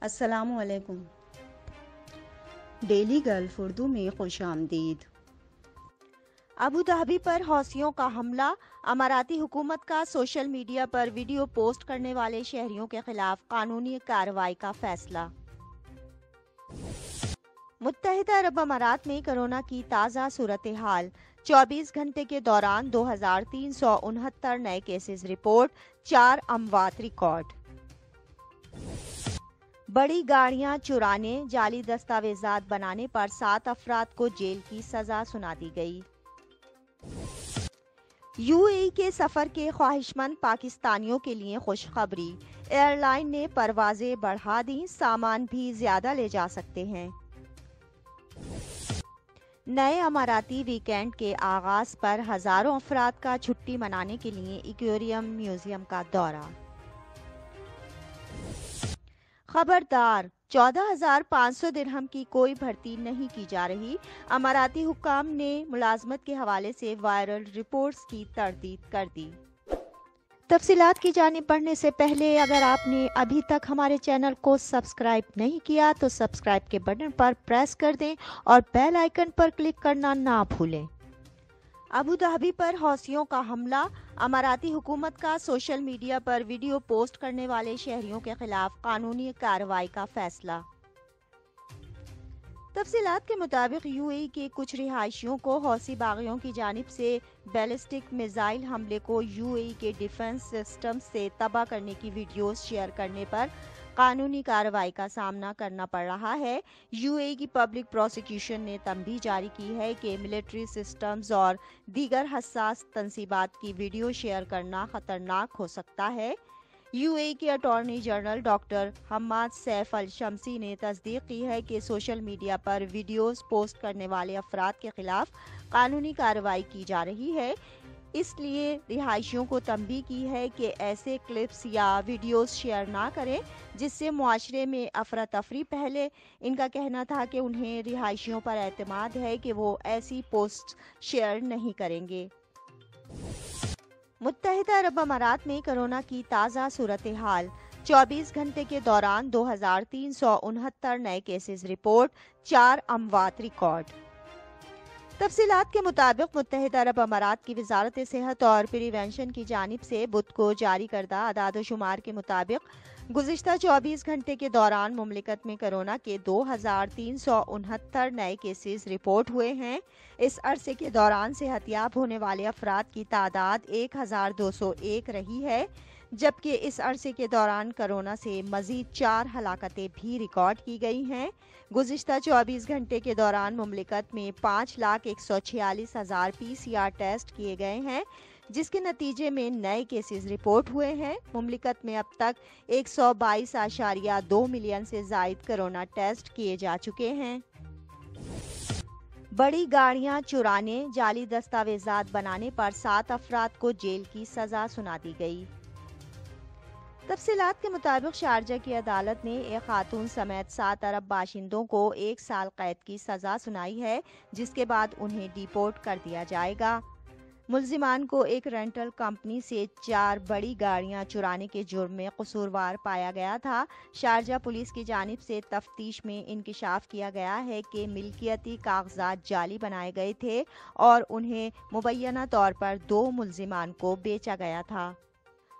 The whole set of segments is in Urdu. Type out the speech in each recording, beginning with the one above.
السلام علیکم۔ ڈیلی گلف اردو میں خوش آمدید۔ ابوظہبی پر حوثیوں کا حملہ، اماراتی حکومت کا سوشل میڈیا پر ویڈیو پوسٹ کرنے والے شہریوں کے خلاف قانونی کارروائی کا فیصلہ۔ متحدہ عرب امارات میں کرونا کی تازہ صورتحال، 24 گھنٹے کے دوران 2369 نئے کیسز رپورٹ، 4 اموات ریکارڈ۔ بڑی گاڑیاں چرانے، جعلی دستاویزات بنانے پر 7 افراد کو جیل کی سزا سنا دی گئی۔ یو اے ای کے سفر کے خواہشمند پاکستانیوں کے لیے خوشخبری، ایئر لائن نے پروازیں بڑھا دیں، سامان بھی زیادہ لے جا سکتے ہیں۔ نئے اماراتی ویکینڈ کے آغاز پر ہزاروں افراد کا چھٹی منانے کے لیے ایکویریم میوزیم کا دورہ۔ خبردار، 14,500 درہم کی کوئی بھرتی نہیں کی جا رہی، اماراتی حکام نے ملازمت کے حوالے سے وائرل رپورٹس کی تردید کر دی۔ تفصیلات کی جانب بڑھنے سے پہلے اگر آپ نے ابھی تک ہمارے چینل کو سبسکرائب نہیں کیا تو سبسکرائب کے بٹن پر پریس کر دیں اور بیل آئیکن پر کلک کرنا نہ بھولیں۔ ابوظہبی پر حوثیوں کا حملہ، اماراتی حکومت کا سوشل میڈیا پر ویڈیو پوسٹ کرنے والے شہریوں کے خلاف قانونی کارروائی کا فیصلہ۔ تفصیلات کے مطابق یو اے ای کے کچھ رہائشیوں کو حوثی باغیوں کی جانب سے بیلسٹک میزائل حملے کو یو اے ای کے ڈیفنس سسٹم سے تباہ کرنے کی ویڈیوز شیئر کرنے پر قانونی کارروائی کا سامنا کرنا پڑ رہا ہے۔ یو اے ای کی پبلک پروسیکیوشن نے تنبیہ جاری کی ہے کہ ملٹری سسٹمز اور دیگر حساس تنصیبات کی ویڈیو شیئر کرنا خطرناک ہو سکتا ہے۔ یو اے ای کے attorney general doctor Hamad Saif Al Shamsi نے تصدیق کی ہے کہ سوشل میڈیا پر ویڈیوز پوسٹ کرنے والے افراد کے خلاف قانونی کارروائی کی جا رہی ہے، اس لیے رہائشیوں کو تنبیہ کی ہے کہ ایسے کلپس یا ویڈیوز شیئر نہ کریں جس سے معاشرے میں افراتفری پھیلے۔ ان کا کہنا تھا کہ انہیں رہائشیوں پر اعتماد ہے کہ وہ ایسی پوسٹ شیئر نہیں کریں گے۔ متحدہ عرب امارات میں کرونا کی تازہ صورتحال، 24 گھنٹے کے دوران 2369 نئے کیسز رپورٹ، 4 اموات ریکارڈ۔ تفصیلات کے مطابق متحدہ عرب امارات کی وزارت صحت اور پریونشن کی جانب سے بدھ کو جاری کردہ اعداد و شمار کے مطابق گزشتہ 24 گھنٹے کے دوران مملکت میں کرونا کے 2369 نئے کیسز رپورٹ ہوئے ہیں۔ اس عرصے کے دوران صحت یاب ہونے والے افراد کی تعداد 1201 رہی ہے، جبکہ اس عرصے کے دوران کرونا سے مزید 4 ہلاکتیں بھی ریکارڈ کی گئی ہیں۔ گزشتہ 24 گھنٹے کے دوران مملکت میں 5,146,000 PCR ٹیسٹ کیے گئے ہیں، جس کے نتیجے میں نئے کیسز رپورٹ ہوئے ہیں۔ مملکت میں اب تک 122.2 ملین سے زائد کرونا ٹیسٹ کیے جا چکے ہیں۔ بڑی گاڑیاں چرانے، جعلی دستاویزات بنانے پر 7 افراد کو جیل کی سزا سنا دی گئی۔ تفصیلات کے مطابق شارجہ کی عدالت نے ایک خاتون سمیت 7 عرب باشندوں کو 1 سال قید کی سزا سنائی ہے، جس کے بعد انہیں ڈیپورٹ کر دیا جائے گا۔ ملزمان کو ایک رینٹل کمپنی سے 4 بڑی گاڑیاں چرانے کے جرم میں قصوروار پایا گیا تھا۔ شارجہ پولیس کی جانب سے تفتیش میں انکشاف کیا گیا ہے کہ ملکیتی کاغذات جعلی بنائے گئے تھے اور انہیں مبینہ طور پر 2 ملزمان کو بیچا گیا تھا۔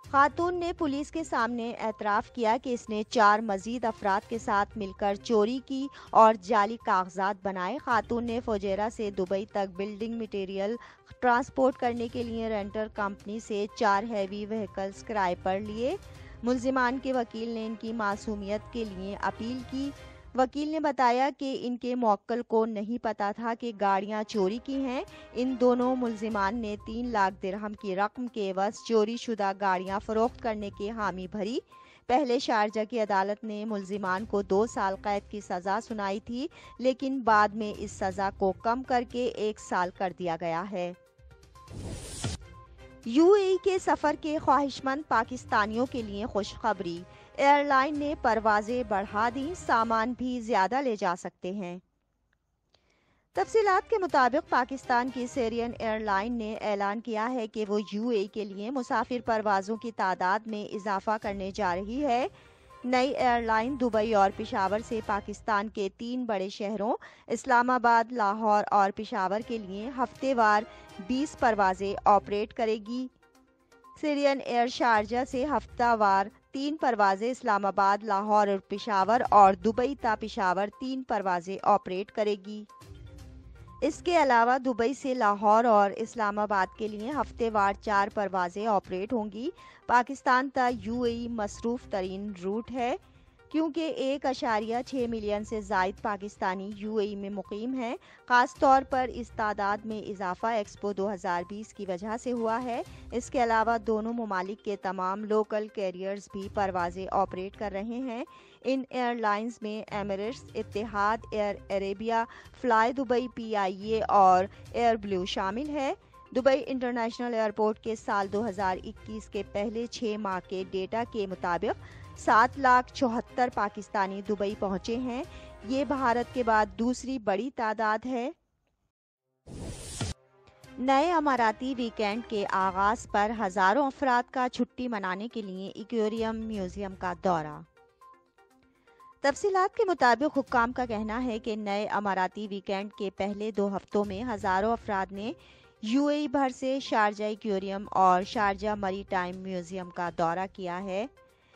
خاتون نے پولیس کے سامنے اعتراف کیا کہ اس نے 4 مزید افراد کے ساتھ مل کر چوری کی اور جعلی کاغذات بنائے۔ خاتون نے فجیرہ سے دبئی تک بلڈنگ مٹیریل ٹرانسپورٹ کرنے کے لیے رینٹل کمپنی سے 4 ہیوی وہیکلز کرائے پر لیے۔ ملزمان کے وکیل نے ان کی معصومیت کے لیے اپیل کی۔ وکیل نے بتایا کہ ان کے موکل کو نہیں پتا تھا کہ گاڑیاں چوری کی ہیں۔ ان دونوں ملزمان نے 3 لاکھ درہم کی رقم کے عوض چوری شدہ گاڑیاں فروخت کرنے کی حامی بھری۔ پہلے شارجہ کی عدالت نے ملزمان کو 2 سال قید کی سزا سنائی تھی، لیکن بعد میں اس سزا کو کم کر کے 1 سال کر دیا گیا ہے۔ یو اے ای کے سفر کے خواہشمند پاکستانیوں کے لیے خوشخبری، ایئر لائن نے پروازیں بڑھا دیں، سامان بھی زیادہ لے جا سکتے ہیں۔ تفصیلات کے مطابق پاکستان کی سیرین ایئر لائن نے اعلان کیا ہے کہ وہ یو اے ای کے لیے مسافر پروازوں کی تعداد میں اضافہ کرنے جا رہی ہے۔ نئی ایئر لائن دبئی اور پشاور سے پاکستان کے 3 بڑے شہروں اسلام آباد، لاہور اور پشاور کے لیے ہفتے وار 20 پروازیں آپریٹ کرے گی۔ سیرین ایئر شارجہ سے ہفتہ وار 3 پروازیں اسلام آباد، لاہور اور پشاور اور دبئی تا پشاور 3 پروازیں آپریٹ کرے گی۔ اس کے علاوہ دبئی سے لاہور اور اسلام آباد کے لیے ہفتے وار 4 پروازیں آپریٹ ہوں گی۔ پاکستان تا UAE مصروف ترین روٹ ہے کیونکہ 1.6 ملین سے زائد پاکستانی UAE میں مقیم ہیں۔ خاص طور پر اس تعداد میں اضافہ ایکسپو 2020 کی وجہ سے ہوا ہے۔ اس کے علاوہ دونوں ممالک کے تمام لوکل کیریئرز بھی پروازیں آپریٹ کر رہے ہیں۔ ان ایئر لائنز میں Emirates, Etihad Air Arabia, Fly Dubai PIA اور ایئر بلیو شامل ہے۔ دبئی انٹرنیشنل ایئرپورٹ کے سال 2021 کے پہلے 6 ماہ کے ڈیٹا کے مطابق 7,74,000 پاکستانی دبئی پہنچے ہیں۔ یہ بھارت کے بعد دوسری بڑی تعداد ہے۔ نئے اماراتی ویکینڈ کے آغاز پر ہزاروں افراد کا چھٹی منانے کے لیے ایکویریم میوزیم کا دورہ۔ تفصیلات کے مطابق حکام کا کہنا ہے کہ نئے اماراتی ویکینڈ کے پہلے 2 ہفتوں میں ہزاروں افراد نے UAE بھر سے شارجہ ایکویریم اور شارجہ مری ٹائم میوزیم کا دورہ کیا ہے۔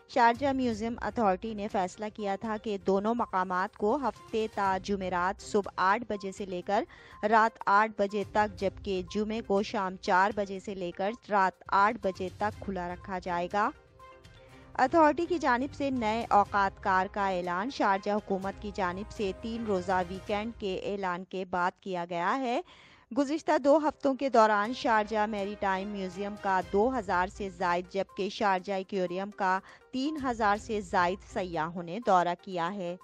شارجہ میوزیم اتھارٹی نے فیصلہ کیا تھا کہ دونوں مقامات کو ہفتے تا جمعرات صبح 8 بجے سے لے کر رات 8 بجے تک، جبکہ جمعے کو شام 4 بجے سے لے کر رات 8 بجے تک کھلا رکھا جائے گا۔ اتھارٹی کی جانب سے نئے اوقات کار کا اعلان شارجہ حکومت کی جانب سے 3 روزہ ویکینڈ کے اعلان کے بعد کیا گیا ہے۔ گزشتہ 2 ہفتوں کے دوران شارجہ میری ٹائم میوزیم کا 2000 سے زائد جبکہ شارجہ ایکویریم کا 3000 سے زائد سیاحوں نے دورہ کیا ہے۔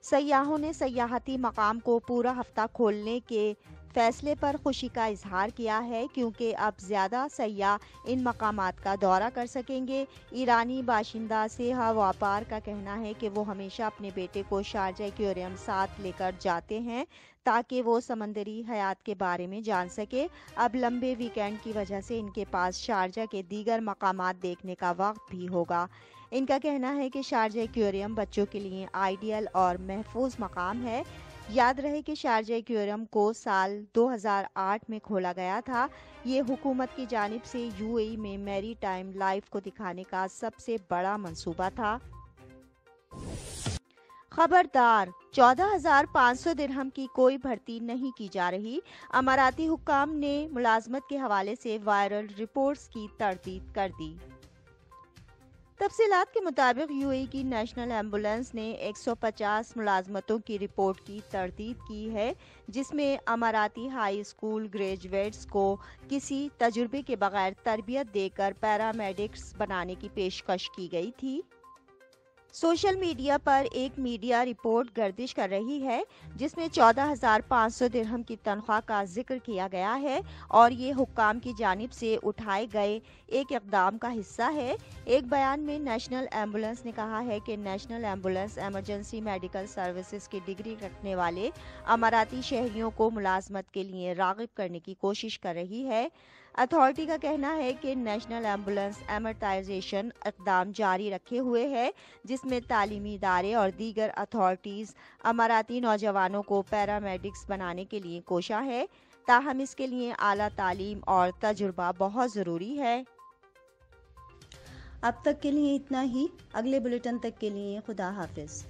سیاحوں نے سیاحتی مقام کو پورا ہفتہ کھولنے کے فیصلے پر خوشی کا اظہار کیا ہے کیونکہ اب زیادہ سیاح ان مقامات کا دورہ کر سکیں گے۔ ایرانی باشندہ سیاح واپار کا کہنا ہے کہ وہ ہمیشہ اپنے بیٹے کو شارجہ ایکویریم ساتھ لے کر جاتے ہیں تاکہ وہ سمندری حیات کے بارے میں جان سکے۔ اب لمبے ویکینڈ کی وجہ سے ان کے پاس شارجہ کے دیگر مقامات دیکھنے کا وقت بھی ہوگا۔ ان کا کہنا ہے کہ شارجہ ایکویریم بچوں کے لیے آئیڈیل اور محفوظ مقام ہے۔ یاد رہے کہ شارجہ ایکویریم کو سال 2008 میں کھولا گیا تھا۔ یہ حکومت کی جانب سے UAE میں میری ٹائم لائف کو دکھانے کا سب سے بڑا منصوبہ تھا۔ خبردار، 14,500 درہم کی کوئی بھرتی نہیں کی جا رہی۔ اماراتی حکام نے ملازمت کے حوالے سے وائرل رپورٹس کی تردید کر دی۔ تفصیلات کے مطابق UAE کی نیشنل ایمبولینس نے 150 ملازمتوں کی رپورٹ کی تردید کی ہے جس میں اماراتی ہائی اسکول گریجویٹس کو کسی تجربے کے بغیر تربیت دے کر پیرامیڈکس بنانے کی پیشکش کی گئی تھی۔ سوشل میڈیا پر ایک میڈیا رپورٹ گردش کر رہی ہے جس میں 14,500 درہم کی تنخواہ کا ذکر کیا گیا ہے اور یہ حکام کی جانب سے اٹھائے گئے ایک اقدام کا حصہ ہے۔ ایک بیان میں نیشنل ایمبولینس نے کہا ہے کہ national ambulance emergency medical services کی ڈگری رکھنے والے اماراتی شہریوں کو ملازمت کے لیے راغب کرنے کی کوشش کر رہی ہے۔ اتھارٹی کا کہنا ہے کہ نیشنل ایمبولینس ایمرٹائزیشن اقدام جاری رکھے ہوئے ہے جس میں تعلیمی ادارے اور دیگر اتھارٹیز اماراتی نوجوانوں کو پیرامیڈکس بنانے کے لیے کوشاں ہے، تاہم اس کے لیے اعلیٰ تعلیم اور تجربہ بہت ضروری ہے۔ اب تک کے لیے اتنا ہی۔ اگلے بلیٹن تک کے لیے خدا حافظ۔